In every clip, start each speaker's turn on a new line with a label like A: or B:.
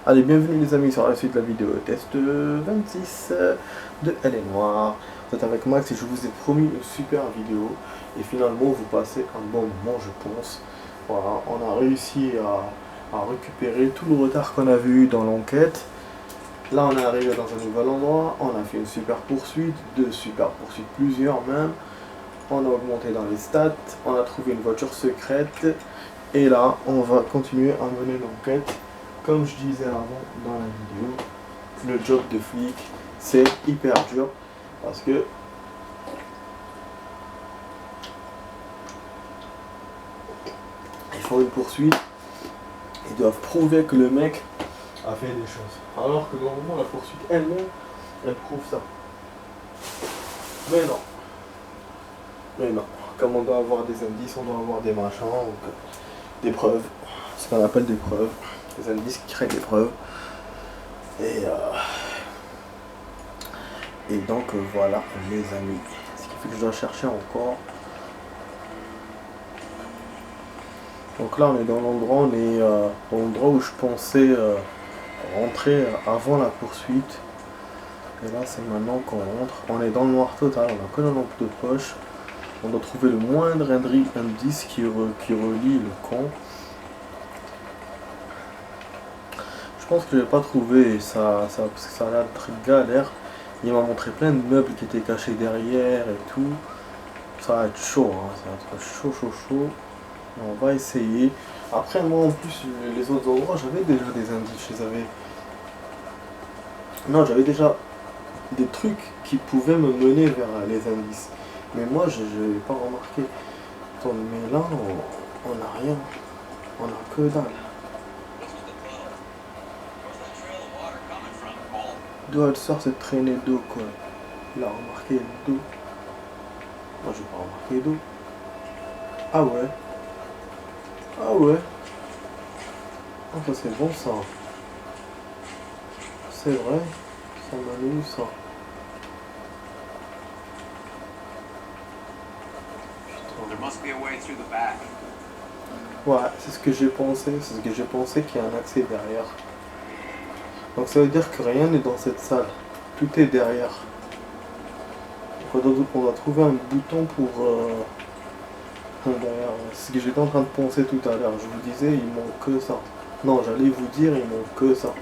A: Allez, bienvenue les amis sur la suite de la vidéo test 26 de Elle est Noire. Vous êtes avec Max et je vous ai promis une super vidéo. Et finalement, vous passez un bon moment, je pense. Voilà, on a réussi à récupérer tout le retard qu'on avait eu dans l'enquête. Là, on est arrivé dans un nouvel endroit. On a fait une super poursuite, deux super poursuites, plusieurs même. On a augmenté dans les stats. On a trouvé une voiture secrète. Et là, on va continuer à mener l'enquête. Comme je disais avant dans la vidéo, le job de flic, c'est hyper dur parce que ils font une poursuite, ils doivent prouver que le mec a fait des choses. Alors que normalement la poursuite elle-même, elle prouve ça. Mais non. Comme on doit avoir des indices, on doit avoir des machins, donc, des preuves, ce qu'on appelle des preuves, des indices qui créent des preuves. Et donc voilà les amis. Ce qui fait que je dois chercher encore. Donc là on est dans l'endroit, dans l'endroit où je pensais rentrer avant la poursuite. Et là c'est maintenant qu'on rentre. On est dans le noir total, on n'a que la lampe de poche. On doit trouver le moindre indice qui relie le camp. Je pense que je vais pas trouver ça parce que ça a l'air très galère. Il m'a montré plein de meubles qui étaient cachés derrière et tout. Ça va être chaud, hein. Ça va être chaud. On va essayer. Après moi en plus les autres endroits j'avais déjà des indices. J'avais déjà des trucs qui pouvaient me mener vers les indices. Mais moi je n'ai pas remarqué. Attends, mais là on n'a rien. On n'a que dalle. D'où elle sort cette traînée d'eau quoi. Il a remarqué d'eau. Moi j'ai pas remarqué d'eau. Ah ouais. Ah ça c'est bon ça. C'est vrai. Ça m'a mis ça. Ouais, c'est ce que j'ai pensé. C'est ce que j'ai pensé qu'il y a un accès derrière. Donc ça veut dire que rien n'est dans cette salle. Tout est derrière. Donc on va trouver un bouton pour... derrière. C'est ce que j'étais en train de penser tout à l'heure. Je vous disais, il manque que ça. Non, j'allais vous dire, il manque que ça.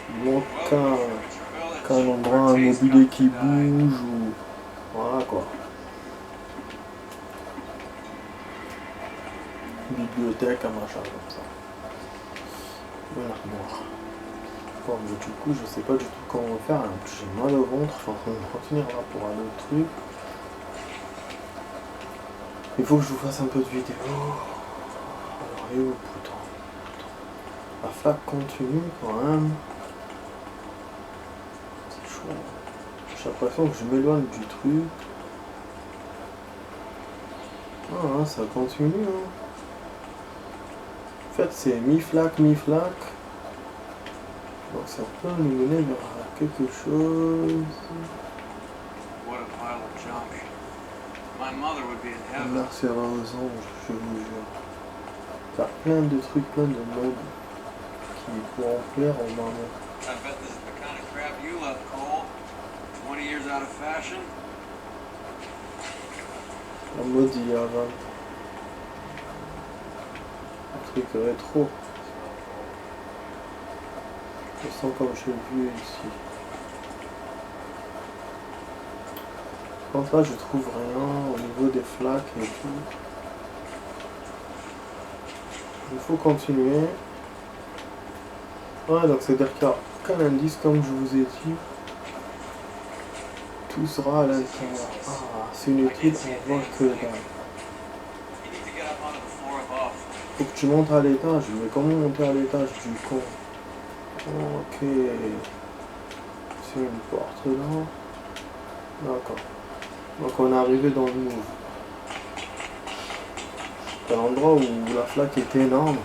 A: Il manque qu'un endroit, un mobilier qui bouge ou... Voilà quoi. Bibliothèque, un machin comme ça. Une armoire. Bon, mais du coup, je sais pas du tout comment faire. J'ai mal au ventre. Enfin, on va continuer là pour un autre truc. Il faut que je vous fasse un peu de vidéo. Alors, et où, putain. La flaque continue quand même. C'est chaud. J'ai l'impression que je m'éloigne du truc. Ah, ça continue. Hein. En fait, c'est mi-flaque. Donc ça peut nous mener vers quelque chose. Merci aux anges, je vous jure. Il y a plein de trucs, plein de meubles qui pourront plaire aux mamans. En mode il y a un truc rétro. Je sens comme je l'ai vu ici. Par contre là je trouve rien au niveau des flaques et tout. Il faut continuer. Ouais, donc c'est à dire qu'il n'y a qu'un indice comme je vous ai dit. Tout sera à l'intérieur. Ah, c'est une étude, on voit que dalle. Faut que tu montes à l'étage. Mais comment monter à l'étage du con? Ok. C'est une porte là. D'accord. Donc on est arrivé dans le move. C'est l'endroit où la flaque est énorme.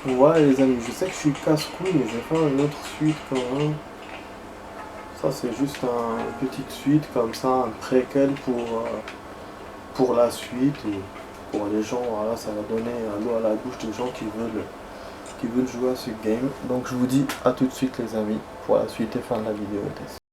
A: Ouais les amis, je sais que je suis casse-couille, mais je vais faire une autre suite quand même. Ça c'est juste une petite suite comme ça, un préquel pour la suite. pour les gens, voilà, ça va donner l'eau à la bouche des gens qui veulent jouer à ce game. Donc je vous dis à tout de suite les amis pour la suite et fin de la vidéo test.